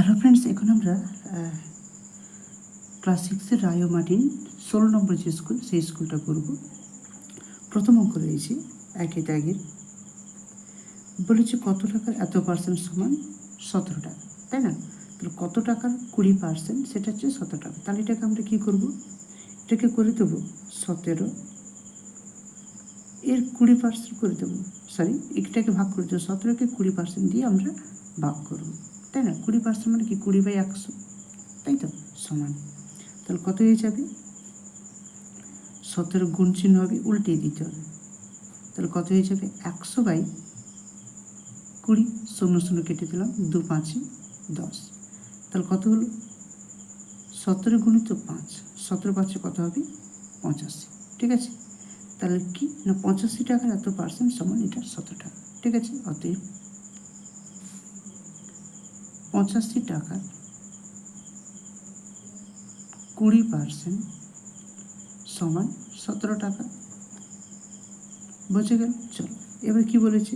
Hello friends, এখন আমরা class 6-এর রায় ও Martin 16 নম্বর যে স্কুল, সেই স্কুলটা করব। প্রথম অঙ্ক রয়েছে একই দাগের, বলেছে কত টাকার এত পার্সেন্ট সমান 17 টাকা, তাই না? তাহলে কত টাকার 20% সেটা হচ্ছে 17 টাকা। তাহলে এটাকে আমরা কী করব? এটাকে করে দেবো 17 এর 20% করে দেবো, সরি এটাকে ভাগ করে দেবো, 17কে 20% দিয়ে আমরা ভাগ করবো, তাই না? 20% মানে কি 20/100, তাই তো, সমান। তাহলে কত হয়ে যাবে? 17 গুণ চিহ্ন হবে, উল্টিয়ে দিতে হবে। তাহলে কত হয়ে যাবে? 100/20, 0 কেটে দিলাম, 2 5 10। তাহলে কত হলো? 17 গুণিত 5, 17 5 কত হবে? 85, ঠিক আছে? তাহলে কি না 85 টাকার এত পার্সেন্ট সমান এটা 17 টাকা, ঠিক আছে? অতএব 85 টাকার 20% সমান 17 টাকা। বুঝে গেল? চলো এবার কি বলেছে,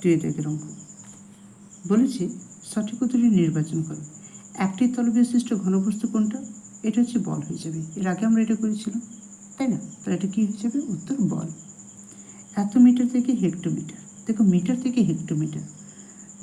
2 দাগের অঙ্ক বলেছে সঠিক উত্তরটি নির্বাচন করো। একটি তলবিশিষ্ট ঘনবস্তু কোনটা? এটা হচ্ছে বল হয়ে যাবে, এর আগে আমরা এটা করেছিলাম, তাই না? তাহলে এটা কী হয়ে যাবে? উত্তর বল। এত মিটার থেকে হেক্টোমিটার, দেখো মিটার থেকে হেক্টোমিটার,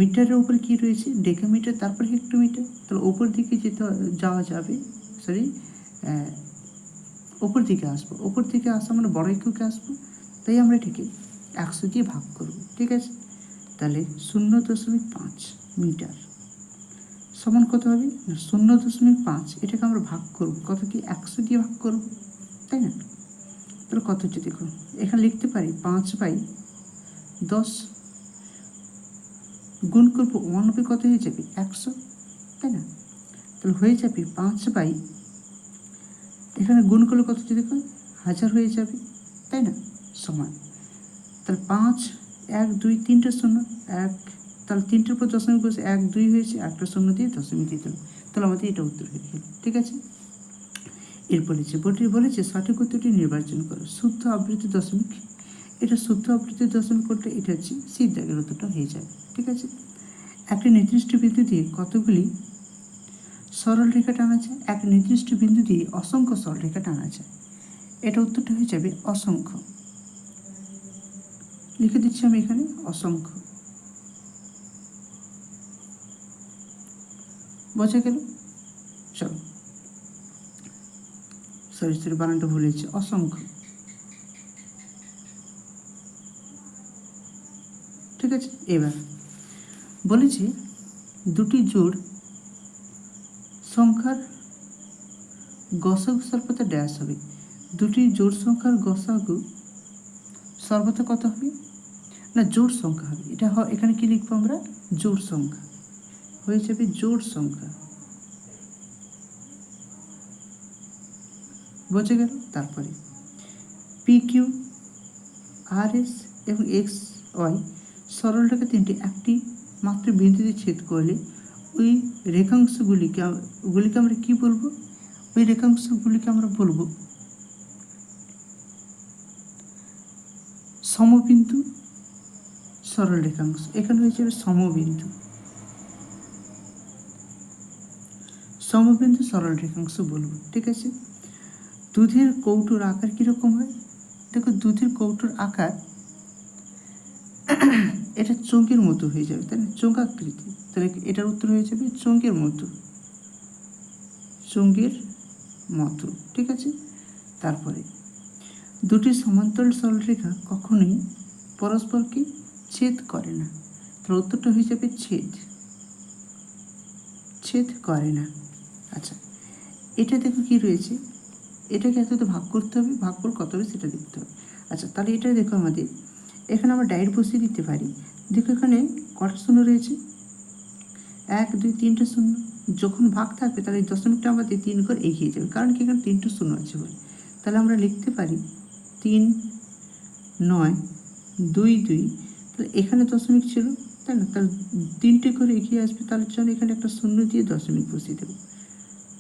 মিটারের উপরে কী রয়েছে? ডেকামিটার, তারপর হেক্টোমিটার। তাহলে ওপর দিকে যাওয়া যাবে, সরি ওপর দিকে আসবো, ওপর দিকে আসা মানে বড় এককে আসবো, তাই আমরা এটাকে 100 দিয়ে ভাগ করব, ঠিক আছে? তাহলে 0.5 মিটার সমান কত হবে? 0.5, এটাকে আমরা ভাগ করব, কত কি 100 দিয়ে ভাগ করব, তাই না? তাহলে কত হচ্ছে দেখুন, এখানে লিখতে পারি 5/10, গুণ করবো 1 হবে, কত হয়ে যাবে? 100, তাই না? তাহলে হয়ে যাবে 5/, এখানে গুণ করলে কত হচ্ছে দেখুন, 1000 হয়ে যাবে, তাই না? সমান, তাহলে 5 1 2 3টে 0, 1, তাহলে 3টের উপর দশমিক বসে 1 2 হয়েছে, একটা 0 দিয়ে দশমিক দিয়ে দিলাম, তাহলে আমাদের এটা উত্তর হয়ে গেল, ঠিক আছে? এরপর বোর্ডটি বলেছে সঠিক উত্তরটি নির্বাচন করো। শুদ্ধ আবৃত্তি দশমিক, এটা শুদ্ধ আবৃত্তি দশমিক করলে এটা হচ্ছে সি দাগের উত্তরটা হয়ে যাবে, ঠিক আছে? একটি নির্দিষ্ট বিন্দু দিয়ে কতগুলি সরল রেখা টানা যায়? এক নির্দিষ্ট বিন্দু দিয়ে অসংখ্য সরল রেখা টানা যায়, এটা উত্তরটা হয়ে যাবে অসংখ্য। লিখে দিচ্ছি আমি এখানে অসংখ্য। বোঝা গেল? চলো, সরি বানানটা ভুল হয়েছে, অসংখ্য, ঠিক আছে? এবার বলেছি দুটি জোড় সংখ্যার গসাগু সর্বদা ড্যাশ হবে। দুটি জোড় সংখ্যার গসাগু সর্বদা কত হবে? না জোড় সংখ্যা হবে, এটা এখানে কি লিখবো আমরা? জোড় সংখ্যা হয়ে যাবে, জোড় সংখ্যা। বোঝা গেল? তারপরে PQ, RS এবং XY সরল রেখা তিনটি একটি মাত্র বিন্দুতে ছেদ করলে ওই রেখাংশগুলিকে আমরা কি বলবো? ওই রেখাংশগুলিকে আমরা বলবো সমবিন্দু সরল রেখাংশ। এখানে হয়ে যাবে সমবিন্দু, সমবিন্দু সরল রেখাংশ বলবো, ঠিক আছে? দুধের কৌটোর আকার কীরকম হয়? দেখো দুধের কৌটোর আকার এটা চোঙের মতো হয়ে যাবে, তাই না? চোঙাকৃতি, তাহলে এটার উত্তর হয়ে যাবে চোঙের মতো, চোঙের মতো, ঠিক আছে? তারপরে দুটি সমান্তরাল সরলরেখা কখনোই পরস্পরকে ছেদ করে না, তাহলে উত্তরটা হয়ে যাবে ছেদ করে না। আচ্ছা, এটা দেখো কি রয়েছে, এটাকে এত ভাগ করতে হবে, ভাগ করে কত হবে সেটা দেখতে হবে। আচ্ছা, তাহলে এটা দেখো আমাদের এখানে আমরা ডাইরেক্ট বসিয়ে দিতে পারি। দেখো এখানে কটা শূন্য রয়েছে? 1 2 3টে 0, যখন ভাগ থাকবে তাহলে এই দশমিকটা আমাদের 3 করে এগিয়ে যাবে, কারণ কি এখানে 3টে 0 আছে বলে। তাহলে আমরা লিখতে পারি 3 9 2 2, তাহলে এখানে দশমিক ছিল, তাই না? তাহলে 3টে করে এগিয়ে আসবে, তাহলে চলো এখানে একটা 0 দিয়ে দশমিক বসিয়ে দেবো,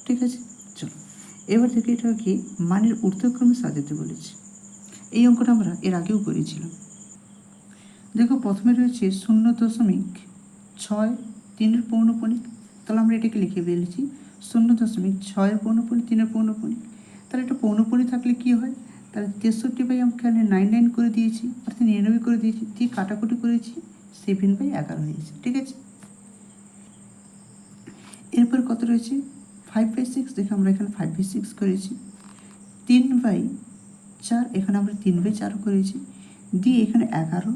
ঠিক আছে? চলো এবার থেকে এটাকে মানের ঊর্ধ্বক্রমে সাজাতে বলেছি। এই অঙ্কটা আমরা এর আগেও করেছিলাম। দেখো প্রথমে রয়েছে 0.6 3 পৌনঃপুনিক, তাহলে আমরা এটাকে লিখে ফেলেছি 0.6 পৌনপুনি 3 পৌনপুনি। তাহলে এটা পৌনপুনি থাকলে কি হয়, তাহলে 63 আমি এখানে 99 করে দিয়েছি, অর্থাৎ 99 করে দিয়েছি, দিয়ে কাটাকুটি করেছি 7/11 হয়েছে। ঠিক আছে, এরপর কত রয়েছে 5/6। দেখে আমরা এখানে 5/6 করেছি, 3/4 এখানে আমরা 3/4 করেছি, দিয়ে এখানে 11,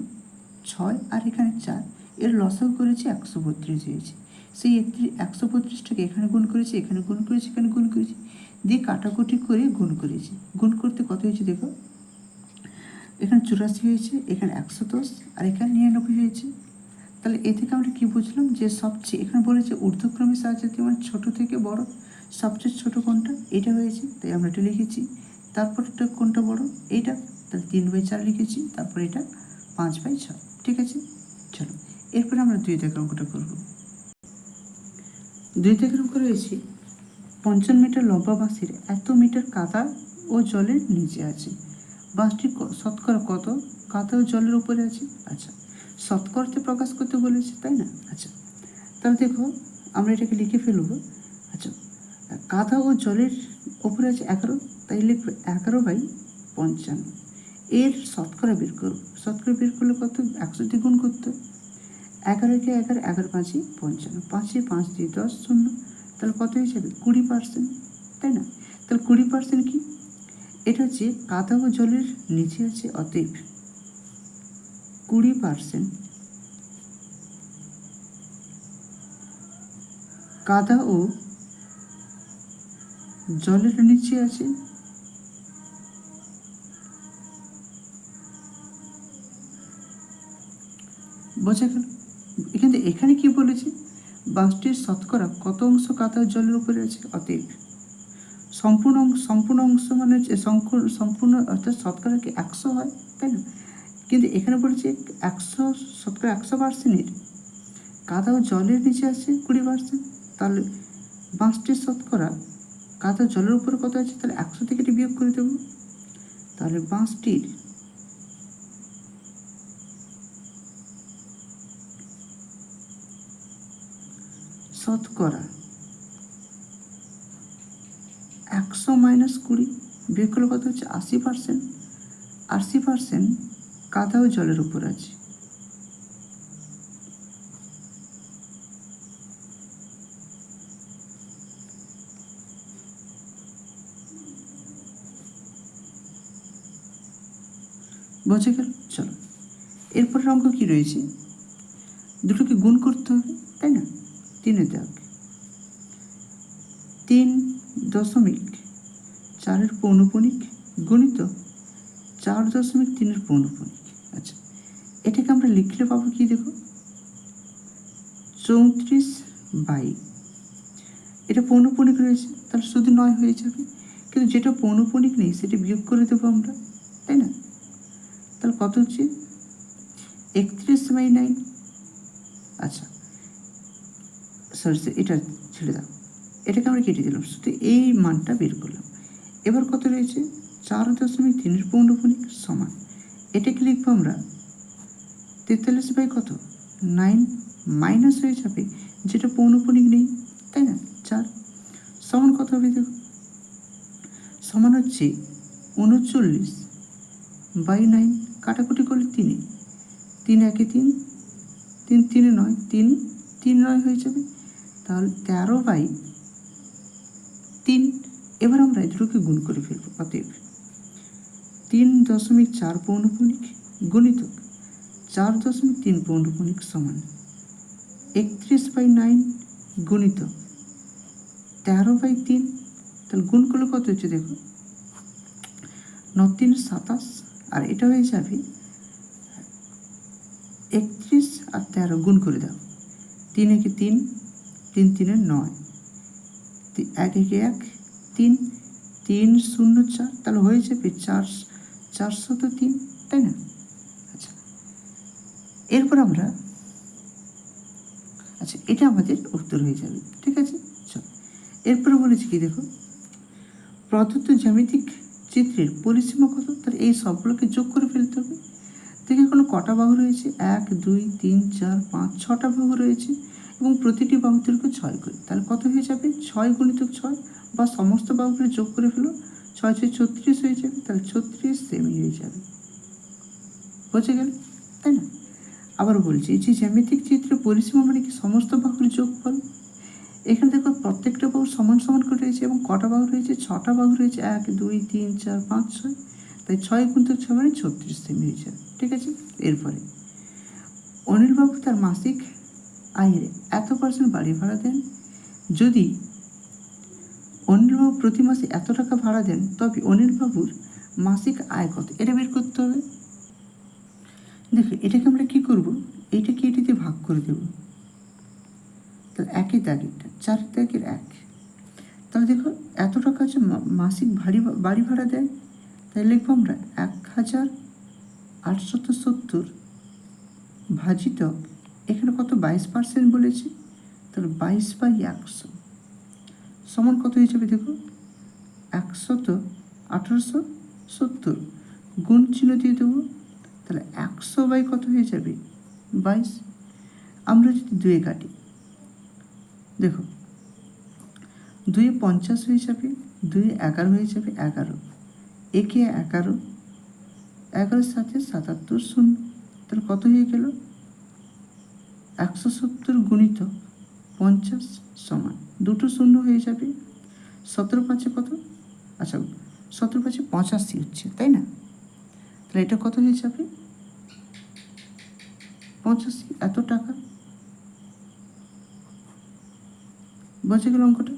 6 আর এখানে 4, এর লসাগু করেছি 132 হয়েছে। সেই 132টাকে এখানে গুণ করেছি, এখানে গুণ করেছি, এখানে গুণ করেছি, দিয়ে কাটাকুটি করে গুণ করেছি। গুণ করতে কত হয়েছে দেখো, এখানে 84 হয়েছে, এখানে 110 আর এখানে 99 হয়েছে। তাহলে এ থেকে আমরা কী বুঝলাম, যে সবচেয়ে এখানে বলেছে ঊর্ধ্বক্রমে সাজাতে মানে ছোটো থেকে বড়, সবচেয়ে ছোটো কোনটা, এটা হয়েছে, তাই আমরা এটা লিখেছি। তারপরটা কোনটা বড়, এইটা, তাহলে 3/4 লিখেছি, তারপর এটা 5/6। ঠিক আছে, চলো এরপরে আমরা 2 দাগের অঙ্কটা করব। 2 দাগের অঙ্ক রয়েছে 55 মিটার লম্বা বাঁশের এত মিটার কাদা ও জলের নিচে আছে, বাঁশটি শতকরা কত কাদা ও জলের উপরে আছে। আচ্ছা, শতকরাতে প্রকাশ করতে বলেছে, তাই না? আচ্ছা, তাহলে দেখো আমরা এটাকে লিখে ফেলব। আচ্ছা, কাদা ও জলের উপরে আছে 11, তাই লিখবে 11/55। এর শতকরা বের করব, শতকরা বের করলে কত, 100 দিয়ে গুণ করতে, 11কে 11, 11×5 55, 5 5 দিয়ে 10 0, তাহলে কত হিসাবে 20%, তাই না? তাহলে 20% কি, এটা হচ্ছে কাদা ও জলের নিচে আছে, অতএব 20% কাদা ও জলের নিচে আছে, বোঝা গেল? এখানে কি বলেছে, বাঁশটির শতকরা কত অংশ কাদা ও জলের উপরে আছে, অতএব সম্পূর্ণ অংশ মানে হচ্ছে সম্পূর্ণ, অর্থাৎ শতকরা কি 100 হয়, তাই না? কিন্তু এখানে বলেছে 100% কাদা ও জলের নিচে আছে 20%, তাহলে বাঁশটির শতকরা কাদা জলের উপরে কত আছে, তাহলে 100 থেকে এটি বিয়োগ করে দেবো। তাহলে বাঁশটির শতকরা 100 - 20 বিয়োগ করলে কত হচ্ছে 80%। 80% কাদা ও জলের উপর আছে। বোঝা গেল? চলো এরপরের অঙ্ক কি রয়েছে, দুটোকে গুণ করতে হবে, তাই না? 3 দাগ, 3.4 পৌনপুনিক গণিত 4.3 পৌনপুনিক। আচ্ছা, এটাকে আমরা লিখলে পাবো কি, দেখো 34/, এটা পৌনপুনিক রয়েছে, তাহলে শুধু 9 হয়ে যাবে, কিন্তু যেটা পৌনপুনিক নেই সেটা বিয়োগ করে দেবো আমরা, তাই না? তাহলে কত হচ্ছে 31/9। আচ্ছা সরি, এটা ছেড়ে দাও, এটাকে আমরা কেটে দিলাম, শুধু এই মানটা বের করলাম। এবার কত রয়েছে 4.3 পৌনপুনিক সমান, এটাকে লিখবো আমরা 43 কত 9 মাইনাস হয়ে যাবে যেটা পৌনপুনিক নেই, তাই না? 4 সমান কত হবে, দেখো সমান হচ্ছে 39/9, কাটাকুটি করলে 3 1 3 3 3 9 3 3 9 হয়ে যাবে, তাহলে 13/3। এবার আমরা এই দুটোকে গুণ করে ফেলবো, অতএব 3.4 পৌনপুনিক গণিত 4.3 পৌনপুনিক সমান 31/9 গণিত 13/3। তাহলে গুণ করলে কত হচ্ছে, দেখো 9 3 27, আর এটা হয়ে যাবে 31 আর 13 গুণ করে দাও, 3 1 3 3 3 9, 1 1 1 3 3 0 4, তাহলে হয়ে যাবে 403, তাই না? আচ্ছা, এরপর আমরা, আচ্ছা এটা আমাদের উত্তর হয়ে যাবে, ঠিক আছে। চলো এরপরে বলেছি কি, দেখো প্রদত্ত জ্যামিতিক চিত্রের পরিসীমা কত, তাহলে এই সবগুলোকে যোগ করে ফেলতে হবে। দেখে কোনো কটা বাহু রয়েছে, 1 2 3 4 5 6টা বাহু রয়েছে, এবং প্রতিটি বাহু দৈর্ঘ্য 6 করি, তাহলে কত হয়ে যাবে? 6 গুণিতক 6, বা সমস্ত বাহুগুলো যোগ করে ফেলো, 6 6 36 হয়ে যাবে, তাহলে 36 সেমি হয়ে যাবে। বোঝা গেল, তাই না? আবার বলছি, যে জ্যামিতিক চিত্রে পরিসীমা মানে কি? সমস্ত বাহুর যোগফল। এখানে দেখো প্রত্যেকটা বাহু সমান সমান করে রয়েছে, এবং কটা বাহু রয়েছে? 6টা বাহু রয়েছে, 1 2 3 4 5 6, তাই 6 গুণিতক 6 মানে 36 সেমি হয়ে যাবে। ঠিক আছে, এরপরে অনিলবাবু তার মাসিক আয়ের এত % বাড়ি ভাড়া দেন। যদি অনিলবাবু প্রতি মাসে এত টাকা ভাড়া দেন, তবে অনিলবাবুর মাসিক আয় কত? এটা বের করতে হবে। দেখো এটাকে আমরা কি করব? এইটাকে এটিতে ভাগ করে দেব। তাহলে একই দাগেরটা, 4 দাগের 1। তাহলে দেখো এত টাকা হচ্ছে মাসিক বাড়ি ভাড়া দেয়, তাই লিখবো আমরা 1870 ভাজিত, এখানে কত? 22% বলেছি, তাহলে 22/100 সমান কত হয়ে যাবে? দেখো 1870 গুণ চিহ্ন দিয়ে দেবো, তাহলে 100 বাই কত হয়ে যাবে? 22। আমরা যদি 2 কাটি, দেখো 2 50 হয়ে যাবে, 2 11 হয়ে যাবে, 11 একে 11, 11 সাথে 77 শূন্য, তাহলে কত হয়ে গেল? 170 গুণিত 50 সমান, দুটো শূন্য হয়ে যাবে, 17 5 কত? আচ্ছা 17 5 85 হচ্ছে, তাই না? তাহলে এটা কত হয়ে যাবে? 85, এত টাকা। বোঝা গেল অঙ্কটা?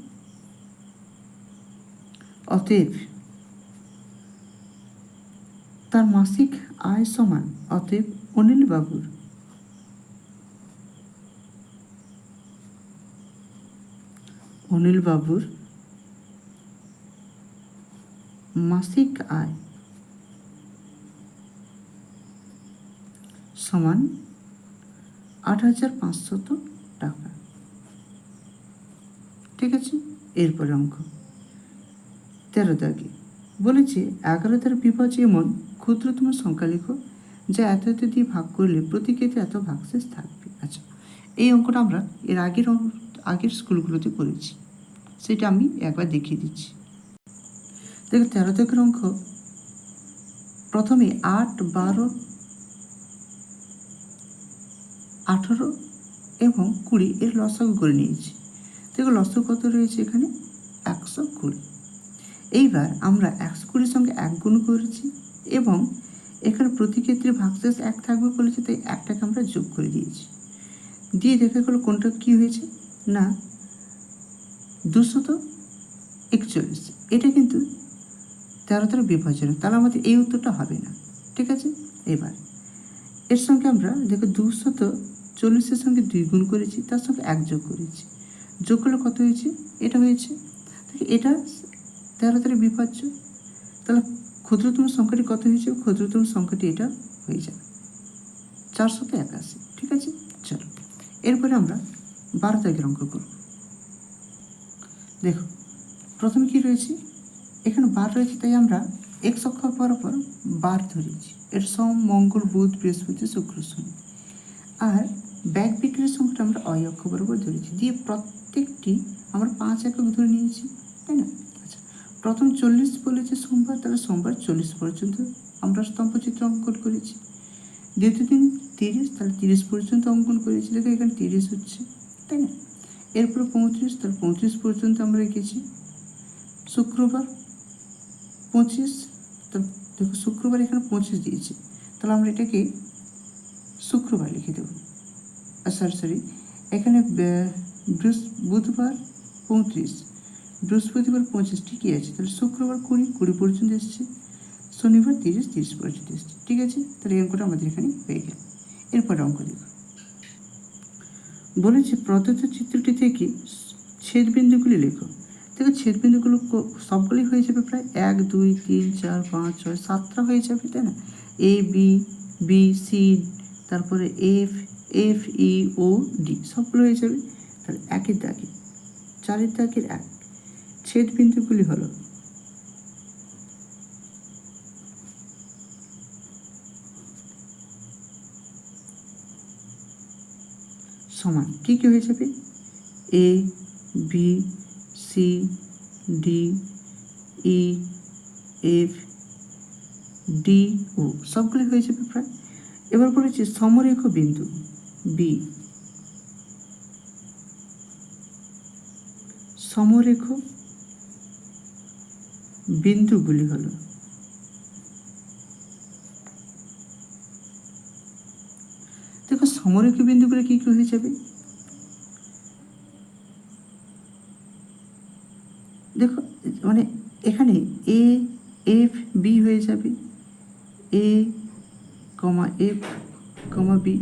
অতএব তার মাসিক আয় সমান, অতএব অনিলবাবুর মাসিক আয় সমান 8500 টাকা। ঠিক আছে, এরপরে অঙ্ক 13 দাগে বলেছে 11 দ্বারা বিভাজ্য এমন ক্ষুদ্রতম সংখ্যা লেখো যা এত এত দিয়ে ভাগ করলে প্রতি ক্ষেত্রে এত ভাগশেষ থাকবে। আচ্ছা, এই অঙ্কটা আমরা এর আগের স্কুলগুলোতে করেছি, সেটা আমি একবার দেখিয়ে দিচ্ছি। দেখো 13 দাগের অঙ্ক, প্রথমে 8 12 18 এবং 20 এর লসাগু করে নিয়েছি। দেখো লসাগু কত রয়েছে এখানে? 120। এইবার আমরা 120 সঙ্গে 1 গুণ করেছি, এবং এখানে প্রতি ক্ষেত্রে ভাগশেষ 1 থাকবে বলেছে, তাই 1টাকে আমরা যোগ করে দিয়েছি। দিয়ে দেখা গেলো কোনটা কি হয়েছে না 241। এটা কিন্তু 13 দ্বারা বিভাজন, তাহলে আমাদের এই উত্তরটা হবে না। ঠিক আছে, এবার এর সঙ্গে আমরা দেখো 240-এর সঙ্গে 2 গুণ করেছি, তার সঙ্গে 1 যোগ করেছি, যোগ করলে কত হয়েছে? এটা হয়েছে। এটা 13 দ্বারা বিভাজ্য, তাহলে ক্ষুদ্রতম সংখ্যাটি কত হয়েছে? ক্ষুদ্রতম সংখ্যাটি এটা হয়ে যাবে 481। ঠিক আছে, চলো এরপরে আমরা 12 দাগের অঙ্ক করব। দেখো প্রথমে কি রয়েছে? এখানে 12 রয়েছে, তাই আমরা x অক্ষ বরাবর 12 ধরেছি। এর সম মঙ্গল বুধ বৃহস্পতি শুক্র শনি। আর ব্যাগ বিক্রির সংখ্যাটা আমরা y অক্ষ বরাবর ধরেছি, দিয়ে প্রত্যেকটি আমরা 5 একক ধরে নিয়েছি, তাই না? আচ্ছা, প্রথম 40 বলেছে সোমবার, তাহলে সোমবার 40 পর্যন্ত আমরা স্তম্ভচিত্র অঙ্কন করেছি। দ্বিতীয় দিন 30, তাহলে 30 পর্যন্ত অঙ্কন করেছি। দেখো এখানে 30 হচ্ছে, তাই না? এরপরে 35, তাহলে 35 পর্যন্ত আমরা রেখেছি। শুক্রবার 25, তো দেখো শুক্রবার এখানে 25 দিয়েছি, তাহলে আমরা এটাকে শুক্রবার লিখে দেবো। সরি এখানে বুধবার 35, বৃহস্পতিবার 25, ঠিকই আছে। তাহলে শুক্রবার 20 পর্যন্ত এসছে, শনিবার 30 পর্যন্ত এসছে। ঠিক আছে, তাহলে এই অঙ্কটা আমাদের এখানে হয়ে গেল। এরপরে অঙ্ক দেখো, বলেছে প্রদত্ত চিত্রটি থেকে ছেদবিন্দুগুলি লেখো। দেখো ছেদবিন্দুগুলো সবগুলি হয়ে যাবে প্রায় 1 2 3 4 5 6 7টা হয়ে যাবে, তাই না? এ বি বি সি, তারপরে এফ এফ ই ও ডি, সবগুলো হয়ে যাবে। তাহলে একের দাগে 4 দাগের 1 ছেদবিন্দুগুলি হলো সমান কী কী হয়ে যাবে? এ, বি, সি, ডি, ই, এফ, ডি, ও সবগুলো হয়ে যাবে প্রায়। এবার বলেছি সমরেখ বিন্দু বি, সমরেখ বিন্দুগুলি হলো দেখো সমরেখ বিন্দুগুলো কী কী হয়ে যাবে? দেখো মানে এখানে এ, এফ, বি হয়ে যাবে, এ, এফ, বি